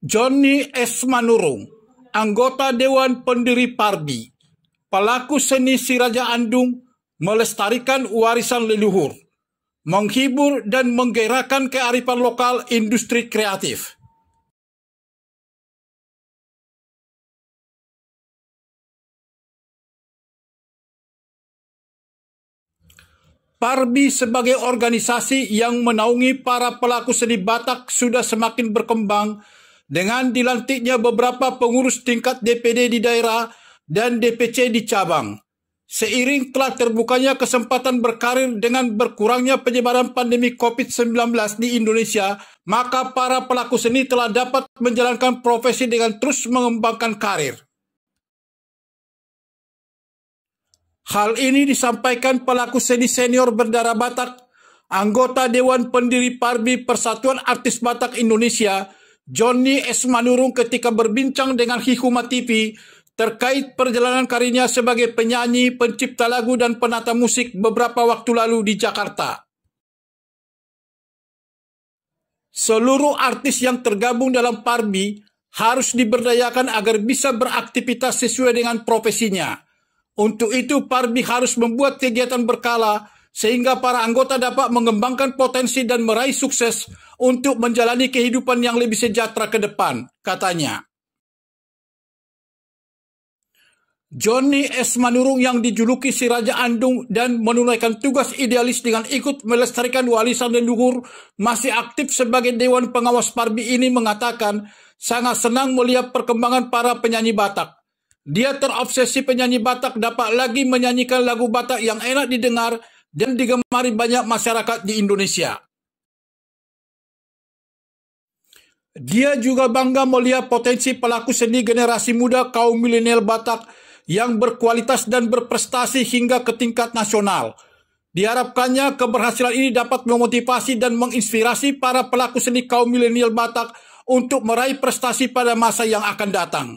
Johnny S. Manurung, anggota Dewan Pendiri Parbi, pelaku seni si Raja Andung, melestarikan warisan leluhur, menghibur dan menggairahkan kearifan lokal industri kreatif. Parbi sebagai organisasi yang menaungi para pelaku seni Batak sudah semakin berkembang dengan dilantiknya beberapa pengurus tingkat DPD di daerah dan DPC di cabang. Seiring telah terbukanya kesempatan berkarir dengan berkurangnya penyebaran pandemi COVID-19 di Indonesia, maka para pelaku seni telah dapat menjalankan profesi dengan terus mengembangkan karir. Hal ini disampaikan pelaku seni senior berdarah Batak, anggota Dewan Pendiri Parbi Persatuan Artis Batak Indonesia, Johnny S. Manurung ketika berbincang dengan Hikuma TV terkait perjalanan karirnya sebagai penyanyi, pencipta lagu, dan penata musik beberapa waktu lalu di Jakarta. Seluruh artis yang tergabung dalam Parbi harus diberdayakan agar bisa beraktivitas sesuai dengan profesinya. Untuk itu, Parbi harus membuat kegiatan berkala sehingga para anggota dapat mengembangkan potensi dan meraih sukses untuk menjalani kehidupan yang lebih sejahtera ke depan, katanya. Johnny S. Manurung yang dijuluki si Raja Andung dan menunaikan tugas idealis dengan ikut melestarikan warisan leluhur masih aktif sebagai Dewan Pengawas Parbi ini mengatakan sangat senang melihat perkembangan para penyanyi Batak. Dia terobsesi penyanyi Batak dapat lagi menyanyikan lagu Batak yang enak didengar dan digemari banyak masyarakat di Indonesia. Dia juga bangga melihat potensi pelaku seni generasi muda kaum milenial Batak yang berkualitas dan berprestasi hingga ke tingkat nasional. Diharapkannya keberhasilan ini dapat memotivasi dan menginspirasi para pelaku seni kaum milenial Batak untuk meraih prestasi pada masa yang akan datang.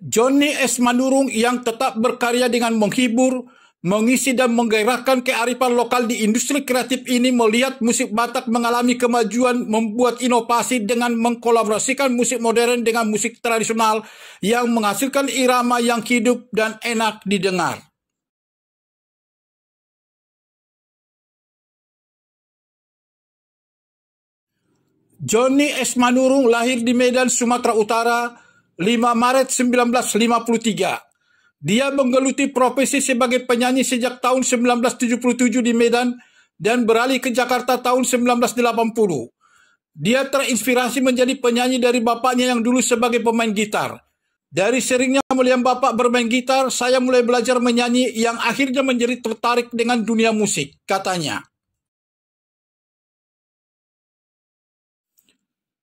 Johnny S. Manurung yang tetap berkarya dengan menghibur, mengisi dan menggairahkan kearifan lokal di industri kreatif ini melihat musik Batak mengalami kemajuan membuat inovasi dengan mengkolaborasikan musik modern dengan musik tradisional yang menghasilkan irama yang hidup dan enak didengar. Johnny S. Manurung lahir di Medan, Sumatera Utara, 5 Maret 1953. Dia menggeluti profesi sebagai penyanyi sejak tahun 1977 di Medan dan beralih ke Jakarta tahun 1980. Dia terinspirasi menjadi penyanyi dari bapaknya yang dulu sebagai pemain gitar. Dari seringnya melihat bapak bermain gitar, saya mulai belajar menyanyi yang akhirnya menjadi tertarik dengan dunia musik, katanya.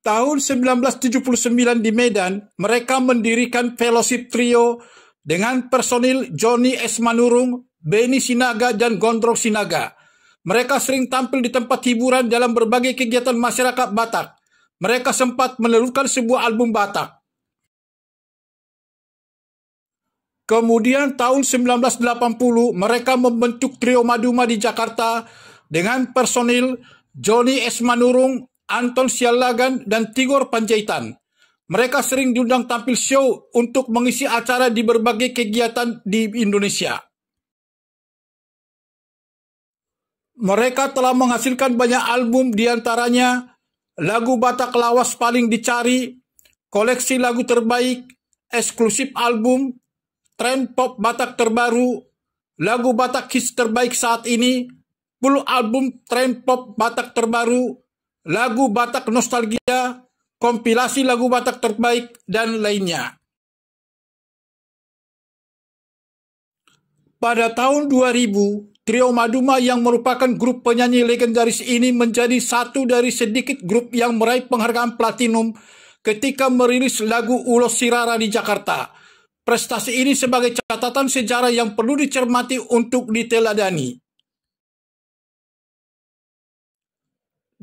Tahun 1979 di Medan, mereka mendirikan Fellowship Trio dengan personil Johnny S. Manurung, Benny Sinaga, dan Gondrong Sinaga. Mereka sering tampil di tempat hiburan dalam berbagai kegiatan masyarakat Batak. Mereka sempat menelurkan sebuah album Batak. Kemudian tahun 1980, mereka membentuk Trio Maduma di Jakarta dengan personil Johnny S. Manurung, Anton Sialagan, dan Tigor Panjaitan. Mereka sering diundang tampil show untuk mengisi acara di berbagai kegiatan di Indonesia. Mereka telah menghasilkan banyak album, diantaranya lagu Batak Lawas paling dicari, koleksi lagu terbaik, eksklusif album, tren pop Batak terbaru, lagu Batak hits terbaik saat ini, full album tren pop Batak terbaru, lagu Batak nostalgia, kompilasi lagu Batak terbaik, dan lainnya. Pada tahun 2000, Trio Maduma yang merupakan grup penyanyi legendaris ini menjadi satu dari sedikit grup yang meraih penghargaan platinum ketika merilis lagu Ulos Sirara di Jakarta. Prestasi ini sebagai catatan sejarah yang perlu dicermati untuk diteladani.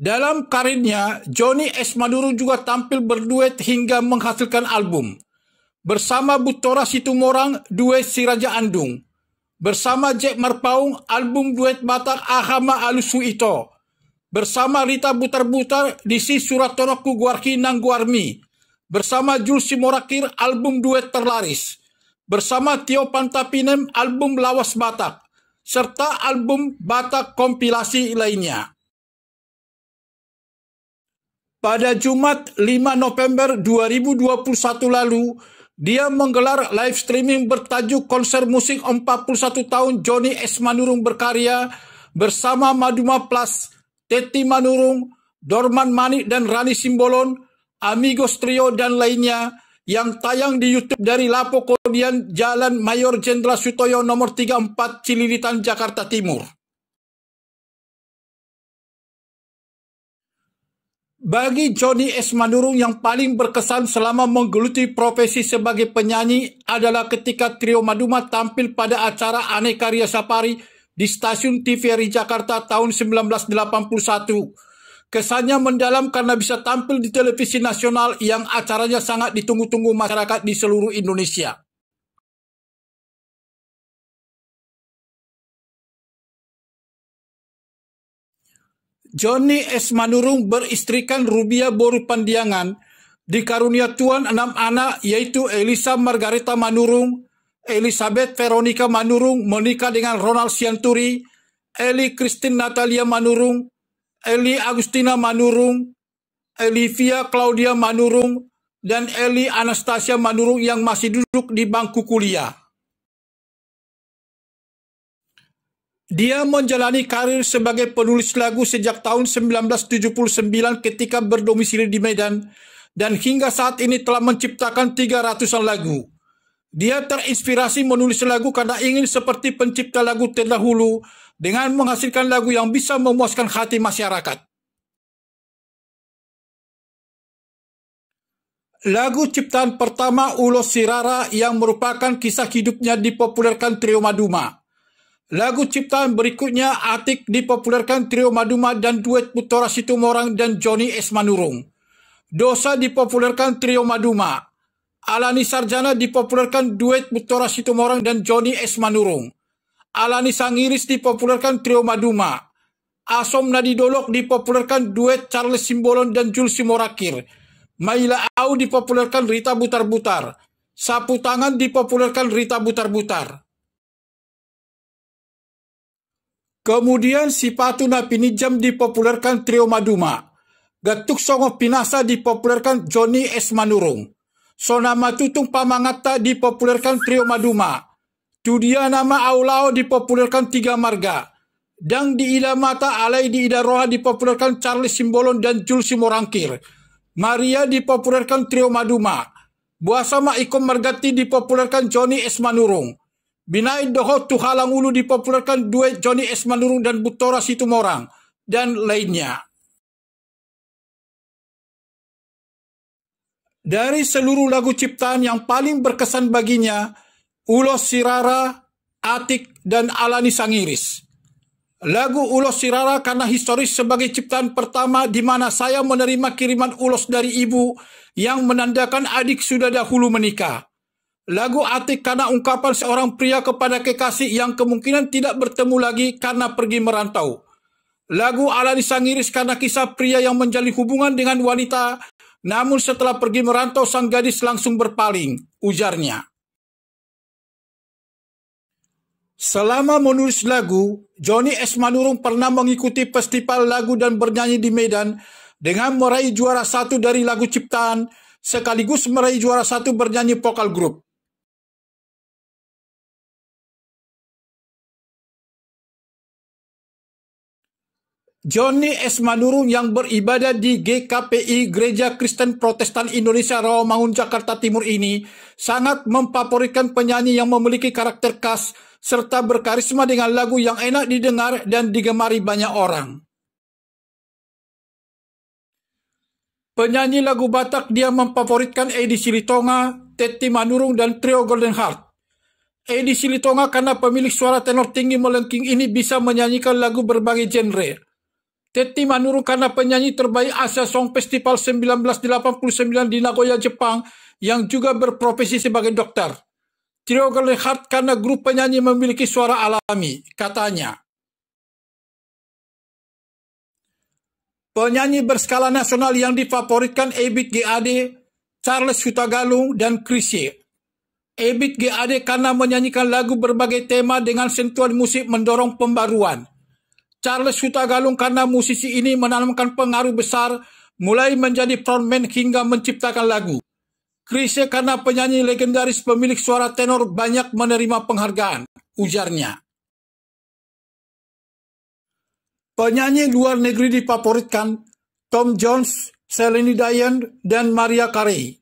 Dalam karirnya, Johnny S. Manurung juga tampil berduet hingga menghasilkan album. Bersama Butora Situmorang, duet Si Raja Andung. Bersama Jack Marpaung, album duet Batak Ahama Alusu Ito. Bersama Rita Butar-Butar di Si Suratonoku Guarki Nang Guarmi. Bersama Jules Simorakir album duet terlaris. Bersama Tio Pantapinem album Lawas Batak. Serta album Batak kompilasi lainnya. Pada Jumat 5 November 2021 lalu, dia menggelar live streaming bertajuk Konser Musik 41 Tahun Johnny S. Manurung Berkarya bersama Maduma Plus, Teti Manurung, Dorman Manik dan Rani Simbolon, Amigos Trio dan lainnya yang tayang di YouTube dari Lapo Kodian Jalan Mayor Jenderal Sutoyo nomor 34 Cililitan, Jakarta Timur. Bagi Johnny S. Manurung yang paling berkesan selama menggeluti profesi sebagai penyanyi adalah ketika trio Maduma tampil pada acara Aneka Ria Sapari di stasiun TVRI Jakarta tahun 1981. Kesannya mendalam karena bisa tampil di televisi nasional yang acaranya sangat ditunggu-tunggu masyarakat di seluruh Indonesia. Johnny S. Manurung beristrikan Rubia Boru Pandiangan, dikarunia Tuan 6 anak yaitu Elisa Margareta Manurung, Elizabeth Veronica Manurung menikah dengan Ronald Sianturi, Eli Christine Natalia Manurung, Eli Agustina Manurung, Olivia Claudia Manurung, dan Eli Anastasia Manurung yang masih duduk di bangku kuliah. Dia menjalani karir sebagai penulis lagu sejak tahun 1979 ketika berdomisili di Medan dan hingga saat ini telah menciptakan 300-an lagu. Dia terinspirasi menulis lagu karena ingin seperti pencipta lagu terdahulu dengan menghasilkan lagu yang bisa memuaskan hati masyarakat. Lagu ciptaan pertama Ulos Sirara yang merupakan kisah hidupnya dipopulerkan trio Maduma. Lagu ciptaan berikutnya Atik dipopulerkan trio Maduma dan duet Putora Situmorang dan Johnny S. Manurung. Dosa dipopulerkan trio Maduma. Alani Sarjana dipopulerkan duet Putora Situmorang dan Johnny S. Manurung. Alani Sangiris dipopulerkan trio Maduma. Asom Nadidolok dipopulerkan duet Charles Simbolon dan Jules Simorakir. Maila Au dipopulerkan Rita Butar-Butar. Sapu Tangan dipopulerkan Rita Butar-Butar. Kemudian Sipatu Na Pinijam dipopulerkan trio Maduma. Gatuk Songo Pinasa dipopulerkan Johnny S. Manurung. Sona Matutung Pamangata dipopulerkan trio Maduma. Tudia Nama Aulao dipopulerkan Tiga Marga. Dang di Ida Mata Alai di Ida Roha dipopulerkan Charles Simbolon dan Jules Simorangkir. Maria dipopulerkan trio Maduma. Buasama Ikom Margati dipopulerkan Johnny S. Manurung. Binai Doho Tuhalang Ulu dipopulerkan duet Johnny S. Manurung dan Putora Situmorang, dan lainnya. Dari seluruh lagu ciptaan yang paling berkesan baginya, Ulos Sirara, Atik, dan Alani Sangiris. Lagu Ulos Sirara karena historis sebagai ciptaan pertama di mana saya menerima kiriman ulos dari ibu yang menandakan adik sudah dahulu menikah. Lagu Atik karena ungkapan seorang pria kepada kekasih yang kemungkinan tidak bertemu lagi karena pergi merantau. Lagu Alani Sangiris karena kisah pria yang menjalin hubungan dengan wanita, namun setelah pergi merantau sang gadis langsung berpaling, ujarnya. Selama menulis lagu, Johnny S. Manurung pernah mengikuti festival lagu dan bernyanyi di Medan dengan meraih juara 1 dari lagu ciptaan, sekaligus meraih juara 1 bernyanyi vokal grup. Johnny S. Manurung yang beribadah di GKPI Gereja Kristen Protestan Indonesia Rawamangun, Jakarta Timur ini sangat memfavoritkan penyanyi yang memiliki karakter khas serta berkarisma dengan lagu yang enak didengar dan digemari banyak orang. Penyanyi lagu Batak dia memfavoritkan Edi Silitonga, Teti Manurung, dan trio Golden Heart. Edi Silitonga karena pemilik suara tenor tinggi melengking ini bisa menyanyikan lagu berbagai genre. Teti Manurung karena penyanyi terbaik Asia Song Festival 1989 di Nagoya, Jepang, yang juga berprofesi sebagai dokter. Trio Golden Heart karena grup penyanyi memiliki suara alami, katanya. Penyanyi berskala nasional yang difavoritkan Ebit GAD, Charles Hutagalung, dan Chrisye. Ebit GAD karena menyanyikan lagu berbagai tema dengan sentuhan musik mendorong pembaruan. Charles Hutagalung karena musisi ini menanamkan pengaruh besar mulai menjadi frontman hingga menciptakan lagu. Chrisye karena penyanyi legendaris pemilik suara tenor banyak menerima penghargaan, ujarnya. Penyanyi luar negeri difavoritkan Tom Jones, Celine Dion, dan Mariah Carey.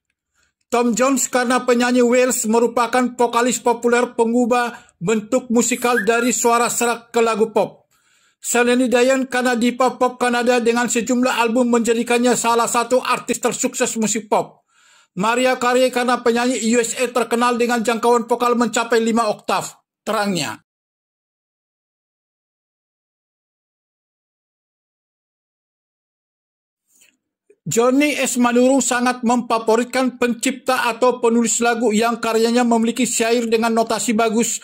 Tom Jones karena penyanyi Wales merupakan vokalis populer pengubah bentuk musikal dari suara serak ke lagu pop. Celine Dion karena diva pop Kanada dengan sejumlah album menjadikannya salah satu artis tersukses musik pop. Mariah Carey karena penyanyi USA terkenal dengan jangkauan vokal mencapai 5 oktav, terangnya. Johnny S. Manurung sangat memfavoritkan pencipta atau penulis lagu yang karyanya memiliki syair dengan notasi bagus,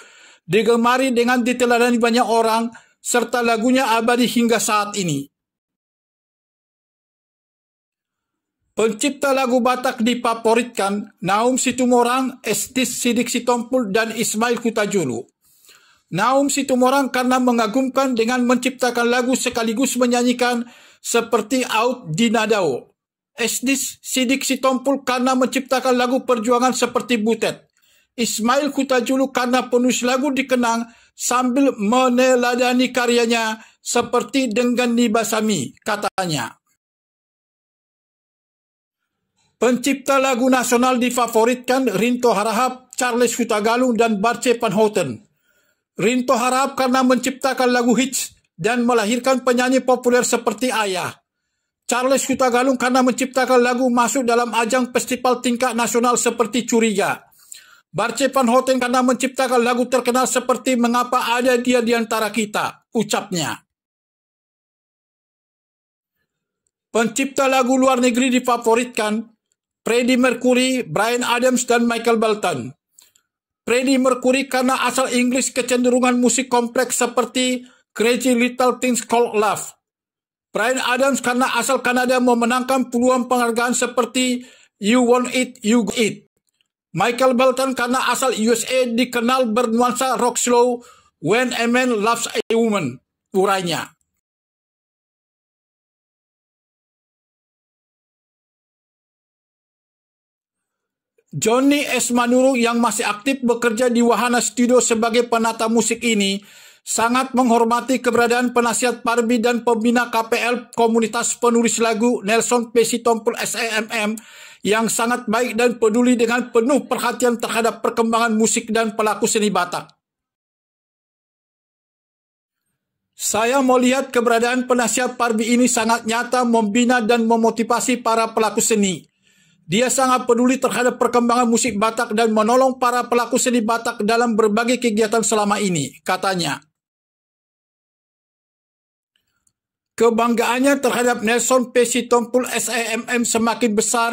digemari dengan diteladani banyak orang, serta lagunya abadi hingga saat ini. Pencipta lagu Batak difavoritkan Naum Situmorang, Esdis Sidik Sitompul, dan Ismail Hutajulu. Naum Situmorang karena mengagumkan dengan menciptakan lagu sekaligus menyanyikan seperti Aut Dinadao. Esdis Sidik Sitompul karena menciptakan lagu perjuangan seperti Butet. Ismail Hutajulu karena penulis lagu dikenang sambil meneladani karyanya seperti Dengan Nibasami, katanya. Pencipta lagu nasional difavoritkan Rinto Harahap, Charles Hutagalung, dan Barce van Houten. Rinto Harahap karena menciptakan lagu hits dan melahirkan penyanyi populer seperti Ayah. Charles Hutagalung karena menciptakan lagu masuk dalam ajang festival tingkat nasional seperti Curiga. Barce van Houten karena menciptakan lagu terkenal seperti Mengapa Ada Dia di Antara Kita, ucapnya. Pencipta lagu luar negeri difavoritkan Freddie Mercury, Bryan Adams, dan Michael Bolton. Freddie Mercury karena asal Inggris kecenderungan musik kompleks seperti Crazy Little Things Called Love. Bryan Adams karena asal Kanada memenangkan puluhan penghargaan seperti You Want It, You Got It. Michael Bolton karena asal USA dikenal bernuansa rock slow When a Man Loves a Woman, urainya. Johnny S. Manurung yang masih aktif bekerja di Wahana Studio sebagai penata musik ini sangat menghormati keberadaan penasihat Parbi dan pembina KPL Komunitas Penulis Lagu Nelson P. Sitompul SEMM yang sangat baik dan peduli dengan penuh perhatian terhadap perkembangan musik dan pelaku seni Batak. Saya melihat keberadaan penasihat Parbi ini sangat nyata membina dan memotivasi para pelaku seni. Dia sangat peduli terhadap perkembangan musik Batak dan menolong para pelaku seni Batak dalam berbagai kegiatan selama ini, katanya. Kebanggaannya terhadap Nelson P. Sitompul SEMM semakin besar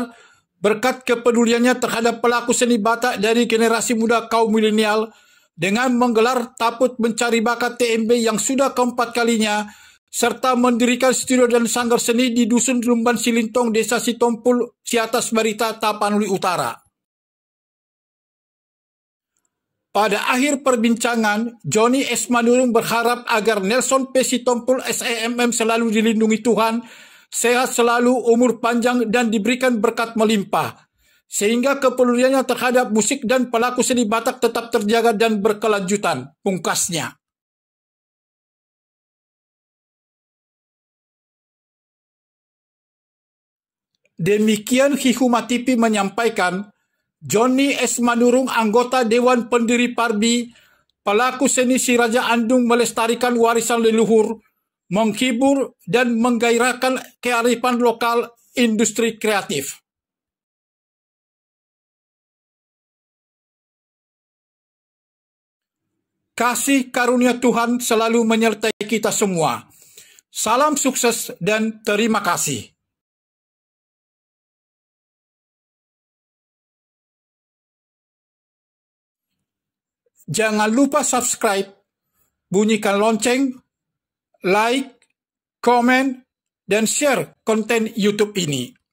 berkat kepeduliannya terhadap pelaku seni Batak dari generasi muda kaum milenial dengan menggelar Taput Mencari Bakat TMB yang sudah keempat kalinya, serta mendirikan studio dan sanggar seni di Dusun Lumban Silintong, Desa Sitompul, Ciatas Barita, Tapanuli Utara. Pada akhir perbincangan, Johnny S. Manurung berharap agar Nelson P. Sitompul SEMM selalu dilindungi Tuhan, sehat selalu, umur panjang, dan diberikan berkat melimpah, sehingga kepeduliannya terhadap musik dan pelaku seni Batak tetap terjaga dan berkelanjutan, pungkasnya. Demikian Hikmat TV menyampaikan, Johnny S. Manurung, anggota Dewan Pendiri Parbi, pelaku seni si Raja Andung melestarikan warisan leluhur, menghibur dan menggairahkan kearifan lokal industri kreatif. Kasih karunia Tuhan selalu menyertai kita semua. Salam sukses dan terima kasih. Jangan lupa subscribe, bunyikan lonceng, like, komen, dan share konten YouTube ini.